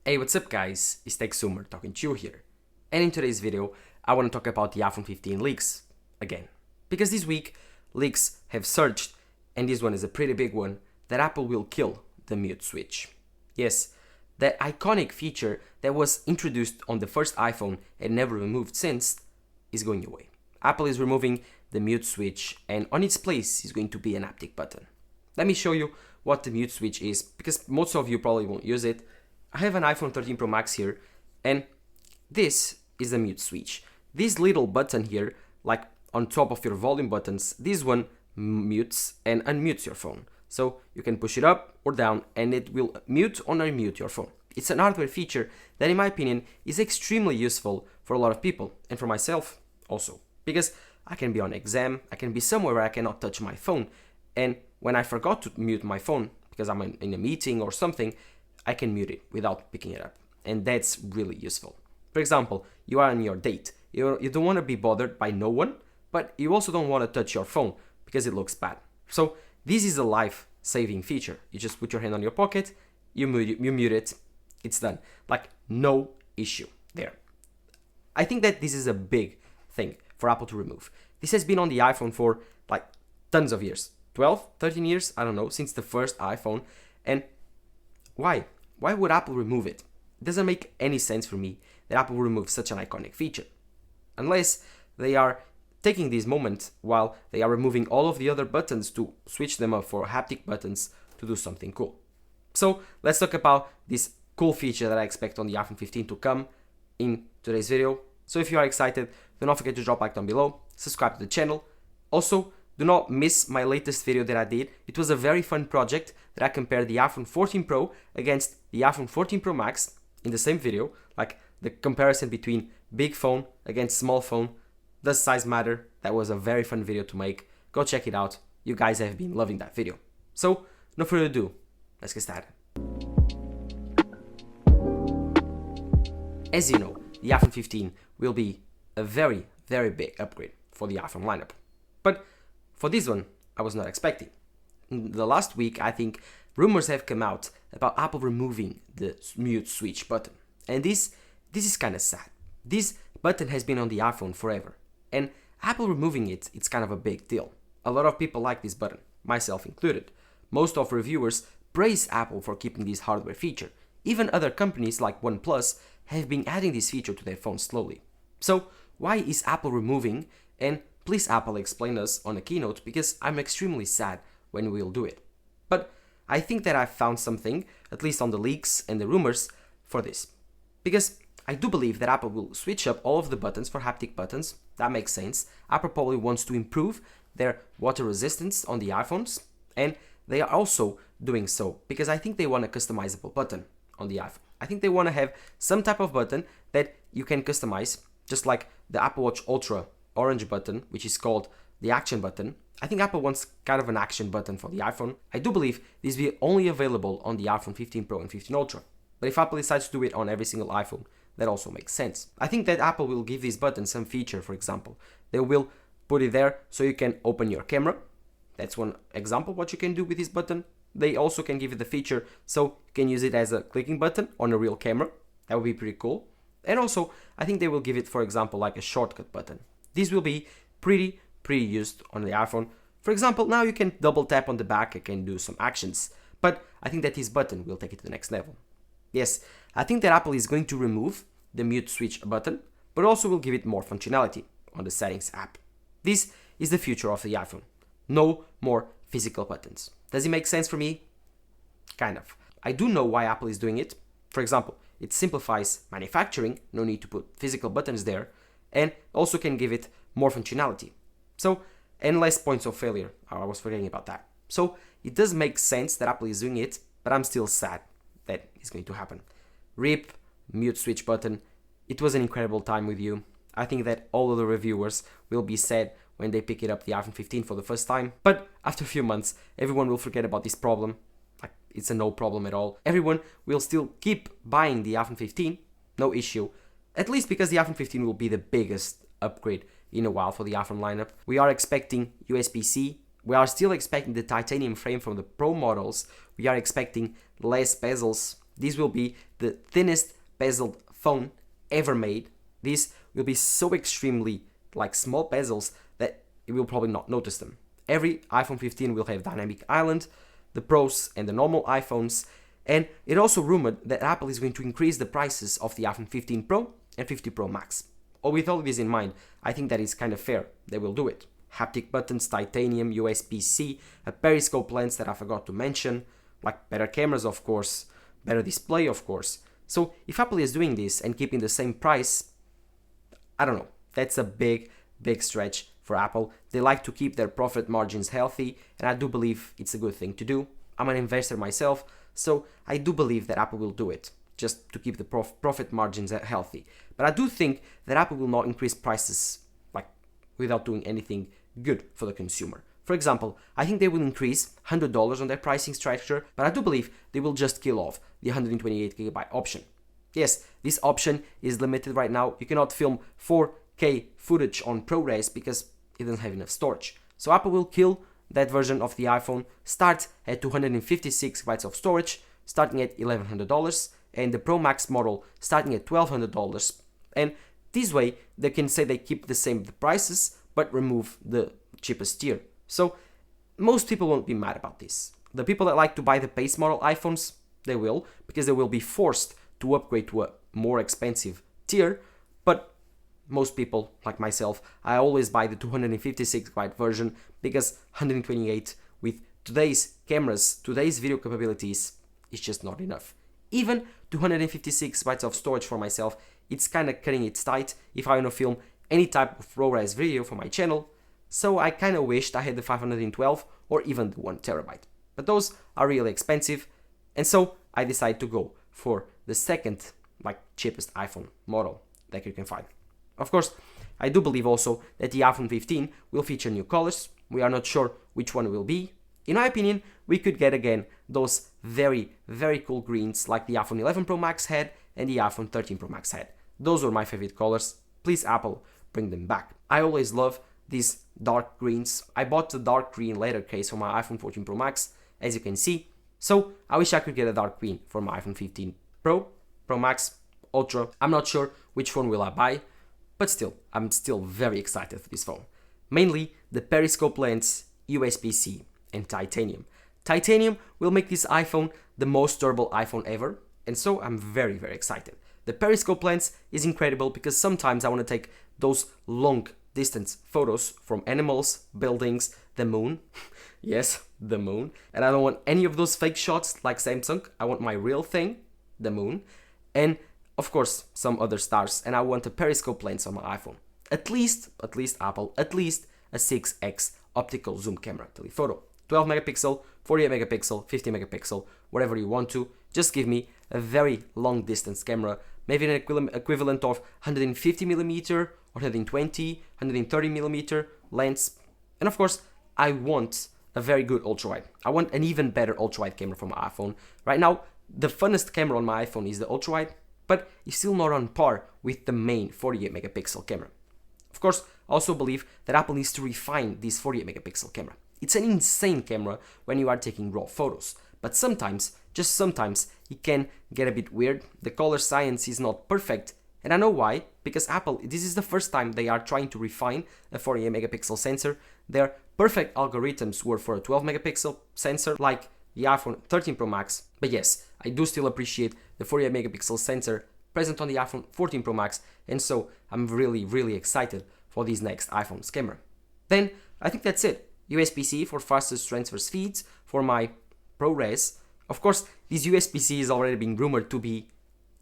Hey, what's up guys, it's TechSumer talking to you here. And in today's video, I want to talk about the iPhone 15 leaks again. Because this week, leaks have surged, and this one is a pretty big one, that Apple will kill the mute switch. Yes, that iconic feature that was introduced on the first iPhone and never removed since is going away. Apple is removing the mute switch, and on its place is going to be an haptic button. Let me show you what the mute switch is, because most of you probably won't use it. I have an iPhone 13 Pro Max here, and this is the mute switch. This little button here, like on top of your volume buttons, this one mutes and unmutes your phone. So you can push it up or down and it will mute or unmute your phone. It's an hardware feature that in my opinion is extremely useful for a lot of people, and for myself also. Because I can be on exam, I can be somewhere where I cannot touch my phone, and when I forgot to mute my phone because I'm in a meeting or something, I can mute it without picking it up, and that's really useful. For example, you are on your date, you don't want to be bothered by no one, but you also don't want to touch your phone because it looks bad. So this is a life-saving feature. You just put your hand on your pocket, you mute it, it's done. Like, no issue there. I think that this is a big thing for Apple to remove. This has been on the iPhone for like tons of years, 12, 13 years, I don't know, since the first iPhone, and why? Why would Apple remove it? It doesn't make any sense for me that Apple will remove such an iconic feature. Unless they are taking this moment while they are removing all of the other buttons to switch them up for haptic buttons to do something cool. So let's talk about this cool feature that I expect on the iPhone 15 to come in today's video. So if you are excited, do not forget to drop a like down below, subscribe to the channel. Also, do not miss my latest video that I did. It was a very fun project that I compared the iPhone 14 Pro against the iPhone 14 Pro Max in the same video, like the comparison between big phone against small phone. Does size matter? That was a very fun video to make. Go check it out. You guys have been loving that video. So, no further ado, let's get started. As you know, the iPhone 15 will be a very, very big upgrade for the iPhone lineup. But for this one, I was not expecting. In the last week, I think rumors have come out about Apple removing the mute switch button. And this is kind of sad. This button has been on the iPhone forever. And Apple removing it, it's kind of a big deal. A lot of people like this button, myself included. Most of reviewers praise Apple for keeping this hardware feature. Even other companies like OnePlus have been adding this feature to their phones slowly. So why is Apple removing? And please Apple explain us on a keynote, because I'm extremely sad when we'll do it. But I think that I've found something, at least on the leaks and the rumors, for this. Because I do believe that Apple will switch up all of the buttons for haptic buttons. That makes sense. Apple probably wants to improve their water resistance on the iPhones, and they are also doing so because I think they want a customizable button on the iPhone. I think they want to have some type of button that you can customize, just like the Apple Watch Ultra orange button, which is called the action button. I think Apple wants kind of an action button for the iPhone. I do believe this will be only available on the iPhone 15 Pro and 15 Ultra. But if Apple decides to do it on every single iPhone, that also makes sense. I think that Apple will give this button some feature, for example. They will put it there so you can open your camera. That's one example what you can do with this button. They also can give you the feature so you can use it as a clicking button on a real camera. That would be pretty cool. And also, I think they will give it, for example, like a shortcut button. This will be pretty used on the iPhone. For example, now you can double tap on the back and can do some actions. But I think that this button will take it to the next level. Yes, I think that Apple is going to remove the mute switch button, but also will give it more functionality on the settings app. This is the future of the iPhone. No more physical buttons. Does it make sense for me? Kind of. I do know why Apple is doing it. For example, it simplifies manufacturing, no need to put physical buttons there, and also can give it more functionality. So, and less points of failure. I was forgetting about that. So, it does make sense that Apple is doing it, but I'm still sad that it's going to happen. RIP, mute switch button. It was an incredible time with you. I think that all of the reviewers will be sad when they pick it up the iPhone 15 for the first time. But after a few months, everyone will forget about this problem. Like, it's a no problem at all. Everyone will still keep buying the iPhone 15, no issue. At least because the iPhone 15 will be the biggest upgrade in a while for the iPhone lineup. We are expecting USB-C. We are still expecting the titanium frame from the Pro models. We are expecting less bezels This will be the thinnest bezeled phone ever made. These will be so extremely like small bezels that you will probably not notice them. Every iPhone 15 will have dynamic island, the Pros and the normal iPhones, and it also rumored that Apple is going to increase the prices of the iPhone 15 Pro and 50 Pro Max. With all this in mind, I think that is kind of fair. They will do it. Haptic buttons, titanium, USB-C, a periscope lens that I forgot to mention, like better cameras of course, better display of course. So if Apple is doing this and keeping the same price, I don't know, that's a big stretch for Apple. They like to keep their profit margins healthy, and I do believe it's a good thing to do. I'm an investor myself, so I do believe that Apple will do it, just to keep the profit margins healthy. But I do think that Apple will not increase prices like without doing anything good for the consumer. For example, I think they will increase $100 on their pricing structure, but I do believe they will just kill off the 128GB option. Yes, this option is limited right now. You cannot film 4K footage on ProRes because it doesn't have enough storage. So Apple will kill that version of the iPhone, start at 256GB of storage, starting at $1,100, and the Pro Max model starting at $1,200. And this way, they can say they keep the same prices, but remove the cheapest tier. So most people won't be mad about this. The people that like to buy the base model iPhones, they will, because they will be forced to upgrade to a more expensive tier. But most people, like myself, I always buy the 256GB version because 128 with today's cameras, today's video capabilities, is just not enough. Even 256GB of storage for myself, it's kind of cutting it tight if I want to film any type of ProRes video for my channel. So I kind of wished I had the 512 or even the 1TB. But those are really expensive, and so I decided to go for the second, cheapest iPhone model that you can find. Of course, I do believe also that the iPhone 15 will feature new colors. We are not sure which one will be. In my opinion, we could get again those very cool greens like the iPhone 11 Pro Max had and the iPhone 13 Pro Max had. Those were my favorite colors. Please, Apple, bring them back. I always love these dark greens. I bought the dark green leather case for my iPhone 14 Pro Max, as you can see. So I wish I could get a dark green for my iPhone 15 Pro, Pro Max, Ultra. I'm not sure which phone will I buy, but still, I'm still very excited for this phone. Mainly the periscope lens, USB-C, and titanium. Titanium will make this iPhone the most durable iPhone ever, and so I'm very excited. The periscope lens is incredible because sometimes I want to take those long distance photos from animals, buildings, the moon. Yes, the moon. And I don't want any of those fake shots like Samsung. I want my real thing, the moon. And of course, some other stars. And I want a periscope lens on my iPhone. At least Apple, at least a 6x optical zoom camera telephoto. 12 megapixel, 48 megapixel, 50 megapixel, whatever you want to. Just give me a very long distance camera, maybe an equivalent of 150 millimeter or 120, 130 millimeter lens. And of course, I want a very good ultra-wide. I want an even better ultra-wide camera for my iPhone. Right now, the funnest camera on my iPhone is the ultra-wide, but it's still not on par with the main 48 megapixel camera. Of course, I also believe that Apple needs to refine this 48 megapixel camera. It's an insane camera when you are taking raw photos, but sometimes, just sometimes, it can get a bit weird. The color science is not perfect, and I know why, because Apple, this is the first time they are trying to refine a 48 megapixel sensor. Their perfect algorithms were for a 12 megapixel sensor, like the iPhone 13 Pro Max, but yes, I do still appreciate the 48 megapixel sensor present on the iPhone 14 Pro Max, and so I'm really excited for this next iPhone's camera. Then, I think that's it. USB-C for fastest transfer speeds for my ProRes. Of course, this USB-C is already being rumored to be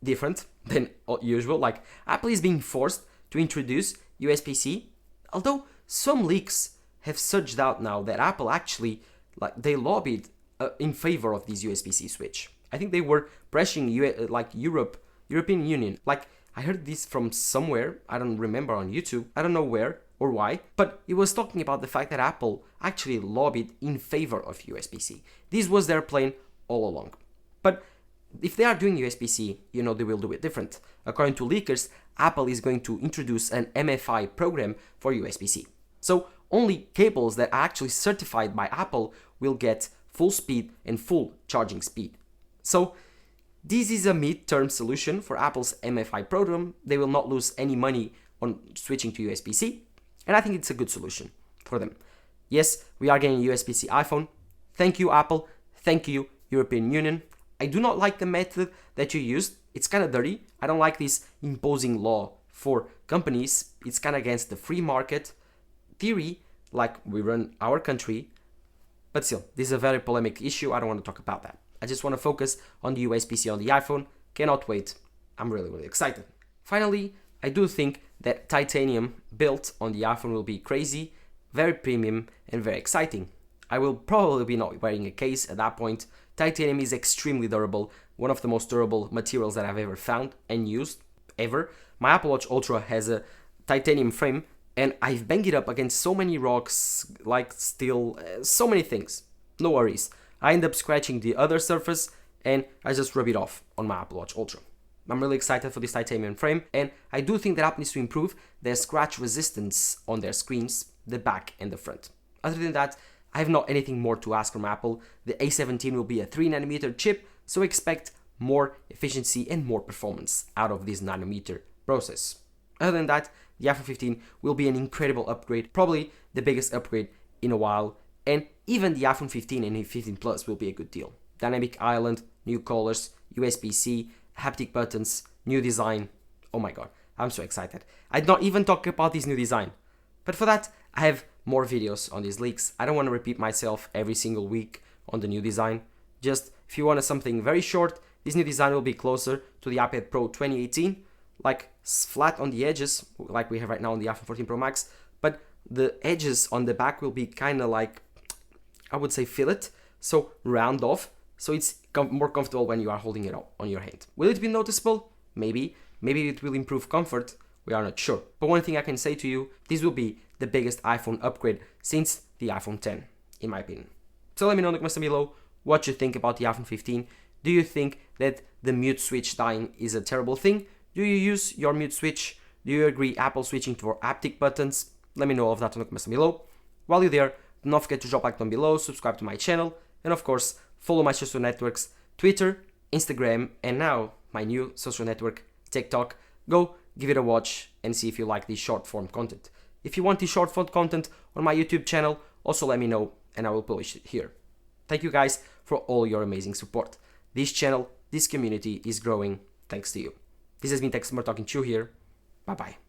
different than usual, like Apple is being forced to introduce USB-C, although some leaks have surged out now that Apple actually, they lobbied in favor of this USB-C switch. I think they were pressuring European Union. I heard this from somewhere, I don't remember, on YouTube, I don't know where or why, but it was talking about the fact that Apple actually lobbied in favor of USB-C. This was their plan all along. But if they are doing USB-C, they will do it different. According to leakers, Apple is going to introduce an MFI program for USB-C. So only cables that are actually certified by Apple will get full speed and full charging speed. So This is a mid-term solution for Apple's MFI program. They will not lose any money on switching to USB-C, and I think it's a good solution for them. Yes, we are getting USB-C iPhone. Thank you, Apple. Thank you, European Union. I do not like the method that you used. It's kind of dirty. I don't like this imposing law for companies. It's kind of against the free market theory, like we run our country. But still, this is a very polemic issue. I don't want to talk about that. I just want to focus on the USB-C on the iPhone. Cannot wait. I'm really excited. Finally, I do think that titanium built on the iPhone will be crazy, very premium, and very exciting. I will probably be not wearing a case at that point. Titanium is extremely durable, one of the most durable materials that I've ever found and used, ever. My Apple Watch Ultra has a titanium frame, and I've banged it up against so many rocks, like steel, so many things. No worries. I end up scratching the other surface, and I just rub it off on my Apple Watch Ultra. I'm really excited for this titanium frame, and I do think that Apple needs to improve their scratch resistance on their screens, the back and the front. Other than that, I have not anything more to ask from Apple. The A17 will be a 3nm chip, so expect more efficiency and more performance out of this nanometer process. Other than that, the iPhone 15 will be an incredible upgrade, probably the biggest upgrade in a while, and even the iPhone 15 and 15 Plus will be a good deal. Dynamic island, new colors, USB-C, haptic buttons, new design. Oh my god, I'm so excited. I'd not even talk about this new design. But for that, I have more videos on these leaks. I don't want to repeat myself every single week on the new design. Just if you want something very short, this new design will be closer to the iPad Pro 2018, like flat on the edges, like we have right now on the iPhone 14 Pro Max, but the edges on the back will be kind of like, I would say fillet, so round off, so it's more comfortable when you are holding it on your hand. Will it be noticeable? Maybe. Maybe it will improve comfort. We are not sure. But one thing I can say to you, this will be the biggest iPhone upgrade since the iPhone 10, in my opinion. So let me know in the comments below what you think about the iPhone 15. Do you think that the mute switch dying is a terrible thing? Do you use your mute switch? Do you agree Apple switching to haptic buttons? Let me know all of that in the comments below. While you're there, do not forget to drop a like down below, subscribe to my channel, and of course, follow my social networks, Twitter, Instagram, and now my new social network, TikTok. Go give it a watch and see if you like this short form content. If you want this short form content on my YouTube channel, also let me know and I will publish it here. Thank you guys for all your amazing support. This channel, this community is growing thanks to you. This has been Tech Smart talking to you here. Bye bye.